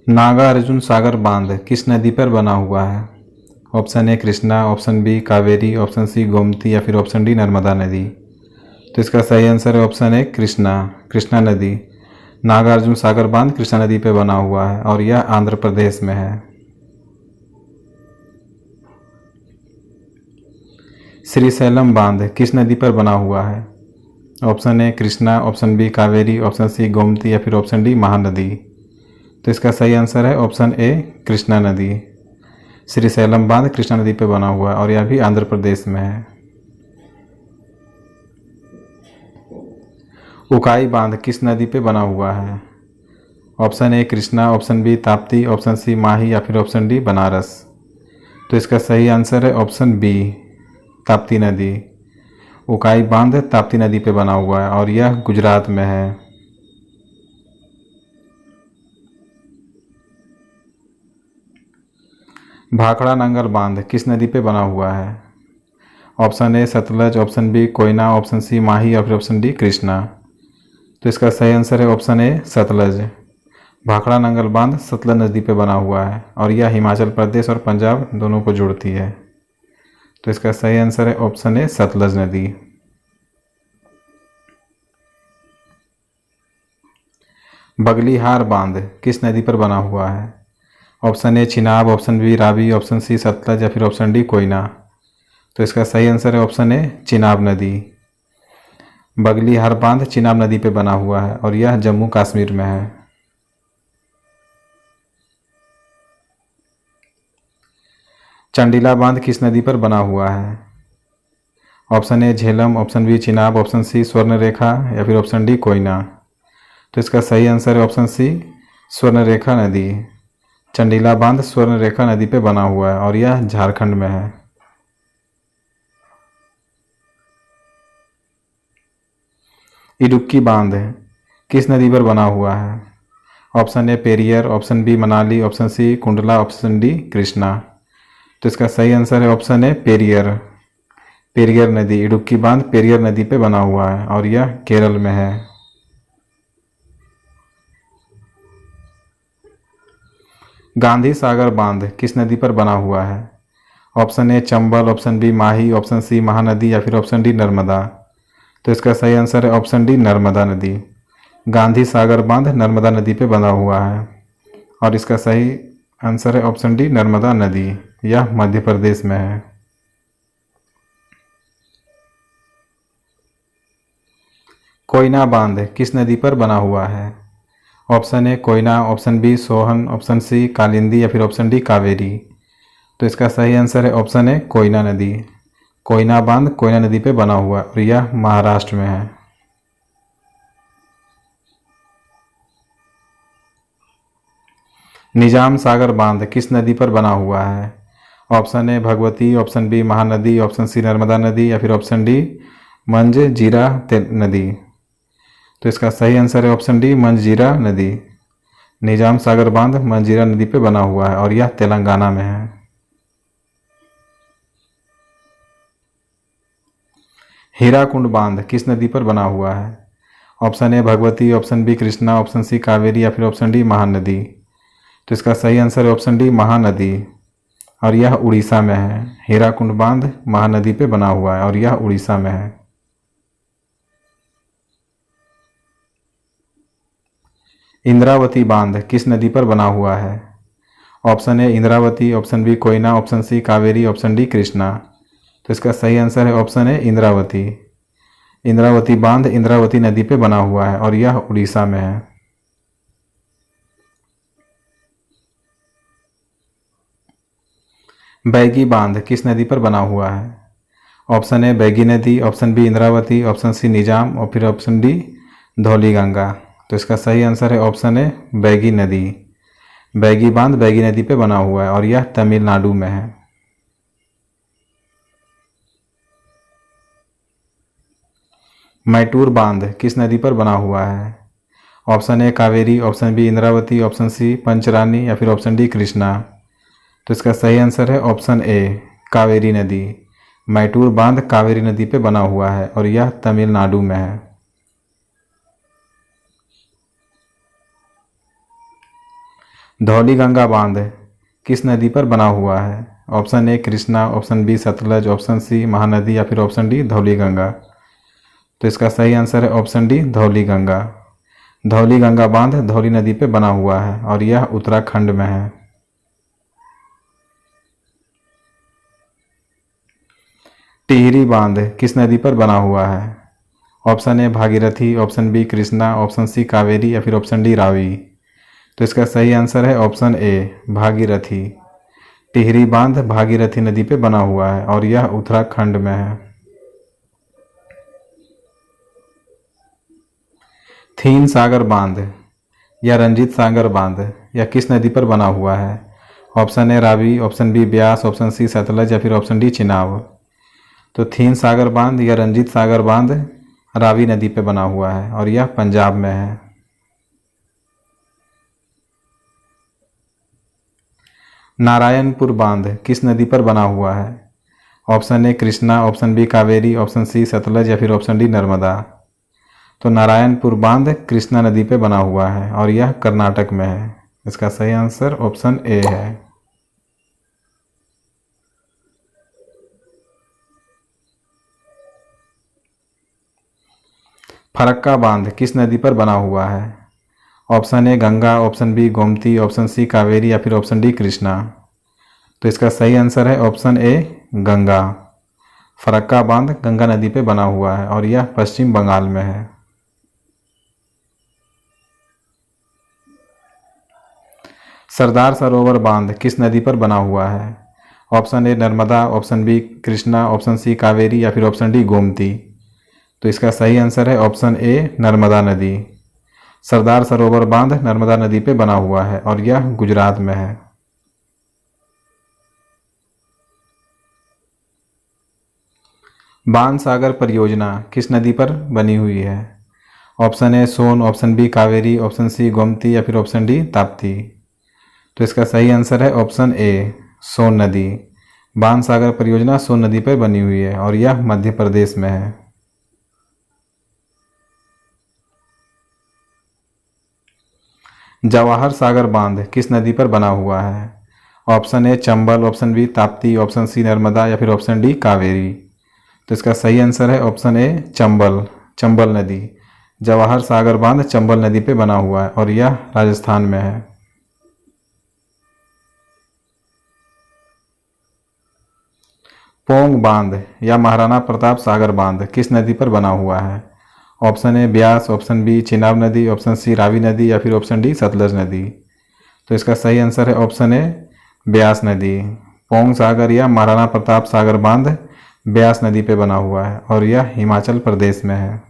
नागार्जुन सागर बांध किस नदी पर बना हुआ है? Option A Krishna, option B Kaveri, option C Gomti या फिर ऑप्शन डी नर्मदा नदी। तो इसका सही आंसर है ऑप्शन ए कृष्णा नदी। नागार्जुन सागर बांध कृष्णा नदी पर बना हुआ है और यह आंध्र प्रदेश में है। श्रीशैलम बांध किस नदी पर बना हुआ है? Option A Krishna, option B Kaveri, option C Gomti या फिर ऑप्शन डी महानदी। तो इसका सही आंसर है ऑप्शन ए कृष्णा नदी। श्रीशैलम बांध कृष्णा नदी पर बना हुआ है और यह भी आंध्र प्रदेश में है। उकाई बांध किस नदी पे बना हुआ है? Option A Krishna, option B Tapti, option C Mahi या फिर ऑप्शन डी बनारस। तो इसका सही आंसर है ऑप्शन बी ताप्ती नदी। उकाई बांध ताप्ती नदी पे बना हुआ है और यह गुजरात में है। भाखड़ा नंगल बांध किस नदी पे बना हुआ है? Option A Sutlej, option B Koyna, option C Mahi या फिर ऑप्शन डी कृष्णा। तो इसका सही आंसर है ऑप्शन ए सतलज। भाखड़ा नंगल बांध सतलज नदी पे बना हुआ है और यह हिमाचल प्रदेश और पंजाब दोनों को जोड़ती है। तो इसका सही आंसर है ऑप्शन ए सतलज नदी। बगलीहार बांध किस नदी पर बना हुआ है? Option A Chenab, option B Ravi, option C Sutlej या फिर ऑप्शन डी कोयना। तो इसका सही आंसर है ऑप्शन ए चिनाब नदी। बगलीहार बांध चिनाब नदी पे बना हुआ है और यह जम्मू कश्मीर में है। चंडीला बांध किस नदी पर बना हुआ है? Option A Jhelum, option B Chenab, option C Subarnarekha या फिर ऑप्शन डी कोयना। तो इसका सही आंसर है ऑप्शन सी स्वर्णरेखा नदी। चंडीला बांध स्वर्णरेखा नदी पे बना हुआ है और यह झारखंड में है। इडुक्की बांध किस नदी पर बना हुआ है? Option A Periyar, option B Manali, option C Kundla, option D Krishna. तो इसका सही आंसर है ऑप्शन ए पेरियर नदी। इडुक्की बांध पेरियर नदी पे बना हुआ है और यह केरल में है। गांधी सागर बांध किस नदी पर बना हुआ है? Option A Chambal, option B Mahi, option C Mahanadi या फिर ऑप्शन डी नर्मदा। तो इसका सही आंसर है ऑप्शन डी नर्मदा नदी। गांधी सागर बांध नर्मदा नदी पे बना हुआ है और इसका सही आंसर है ऑप्शन डी नर्मदा नदी। यह मध्य प्रदेश में है। कोयना बांध किस नदी पर बना हुआ है? Option A Koyna, option B Sohan, option C Kalindi या फिर ऑप्शन डी कावेरी। तो इसका सही आंसर है ऑप्शन ए कोयना नदी। कोयना बांध कोयना नदी पे बना हुआ है और यह महाराष्ट्र में है। निजाम सागर बांध किस नदी पर बना हुआ है? Option A Bhagwati, option B Mahanadi, option C Narmada नदी या फिर ऑप्शन डी मंजजीरा नदी। तो इसका सही आंसर है ऑप्शन डी मंजजीरा नदी। निजाम सागर बांध मंजजीरा नदी पे बना हुआ है और यह तेलंगाना में है। हीराकुंड बांध किस नदी पर बना हुआ है? Option A Bhagwati, option B Krishna, option C Kaveri या फिर ऑप्शन डी महानदी। तो इसका सही आंसर है ऑप्शन डी महानदी और यह उड़ीसा में है। हीराकुंड बांध महानदी पे बना हुआ है और यह उड़ीसा में है। इंद्रावती बांध किस नदी पर बना हुआ है? Option A Indravati, option B Koyna, option C Kaveri, option D Krishna. तो इसका सही आंसर है ऑप्शन ए इंद्रावती। इंद्रावती बांध इंद्रावती नदी पे बना हुआ है और यह उड़ीसा में है। बैगी बांध किस नदी पर बना हुआ है? ऑप्शन ए बैगी नदी, option B Indravati, option C Nizam और फिर ऑप्शन डी धौलीगंगा। तो इसका सही आंसर है ऑप्शन ए बैगी नदी। बैगी बांध बैगी नदी पे बना हुआ है और यह तमिलनाडु में है। मैटूर बांध किस नदी पर बना हुआ है? Option A Kaveri, option B Indravati, option C Pancharani या फिर ऑप्शन डी कृष्णा। तो इसका सही आंसर है ऑप्शन ए कावेरी नदी। मैटूर बांध कावेरी नदी पे बना हुआ है और यह तमिलनाडु में है। धौली गंगा बांध किस नदी पर बना हुआ है? Option A Krishna, option B Sutlej, option C Mahanadi या फिर ऑप्शन डी धौली गंगा। तो इसका सही आंसर है ऑप्शन डी धौली गंगा। धौली गंगा बांध धौली नदी पे बना हुआ है और यह उत्तराखंड में है। टिहरी बांध किस नदी पर बना हुआ है? Option A Bhagirathi, option B Krishna, option C Kaveri या फिर ऑप्शन डी रावी। तो इसका सही आंसर है ऑप्शन ए भागीरथी। टिहरी बांध भागीरथी नदी पे बना हुआ है और यह उत्तराखंड में है। थीन सागर बांध या रंजीत सागर बांध यह किस नदी पर बना हुआ है? Option A Ravi, option B Beas, option C Sutlej या फिर ऑप्शन डी चिनाब। तो थीन सागर बांध या रंजीत सागर बांध रावी नदी पे बना हुआ है और यह पंजाब में है। नारायणपुर बांध किस नदी पर बना हुआ है? Option A Krishna, option B Kaveri, option C Sutlej या फिर ऑप्शन डी नर्मदा। तो नारायणपुर बांध कृष्णा नदी पे बना हुआ है और यह कर्नाटक में है। इसका सही आंसर ऑप्शन ए है। फरक्का बांध किस नदी पर बना हुआ है? Option A Ganga, option B Gomti, option C Kaveri या फिर ऑप्शन डी कृष्णा। तो इसका सही आंसर है ऑप्शन ए गंगा। फरक्का बांध गंगा नदी पे बना हुआ है और यह पश्चिम बंगाल में है। सरदार सरोवर बांध किस नदी पर बना हुआ है? Option A Narmada, option B Krishna, option C Kaveri या फिर ऑप्शन डी गोमती। तो इसका सही आंसर है ऑप्शन ए नर्मदा नदी। सरदार सरोवर बांध नर्मदा नदी पे बना हुआ है और यह गुजरात में है। बाणसागर परियोजना किस नदी पर बनी हुई है? Option A Son, option B Kaveri, option C Gomti या फिर ऑप्शन डी ताप्ती। तो इसका सही आंसर है ऑप्शन ए सोन नदी। बाणसागर परियोजना सोन नदी पर बनी हुई है और यह मध्य प्रदेश में है। जवाहर सागर बांध किस नदी पर बना हुआ है? Option A Chambal, option B Tapti, option C Narmada या फिर ऑप्शन डी कावेरी। तो इसका सही आंसर है ऑप्शन ए चंबल, चंबल नदी। जवाहर सागर बांध चंबल नदी पे बना हुआ है और यह राजस्थान में है। पोंग बांध या महाराणा प्रताप सागर बांध किस नदी पर बना हुआ है? Option A Beas, option B Chenab नदी, ऑप्शन सी रावी नदी या फिर ऑप्शन डी सतलज नदी। तो इसका सही आंसर है ऑप्शन ए ब्यास नदी। पोंग सागर या महाराणा प्रताप सागर बांध ब्यास नदी पे बना हुआ है और यह हिमाचल प्रदेश में है।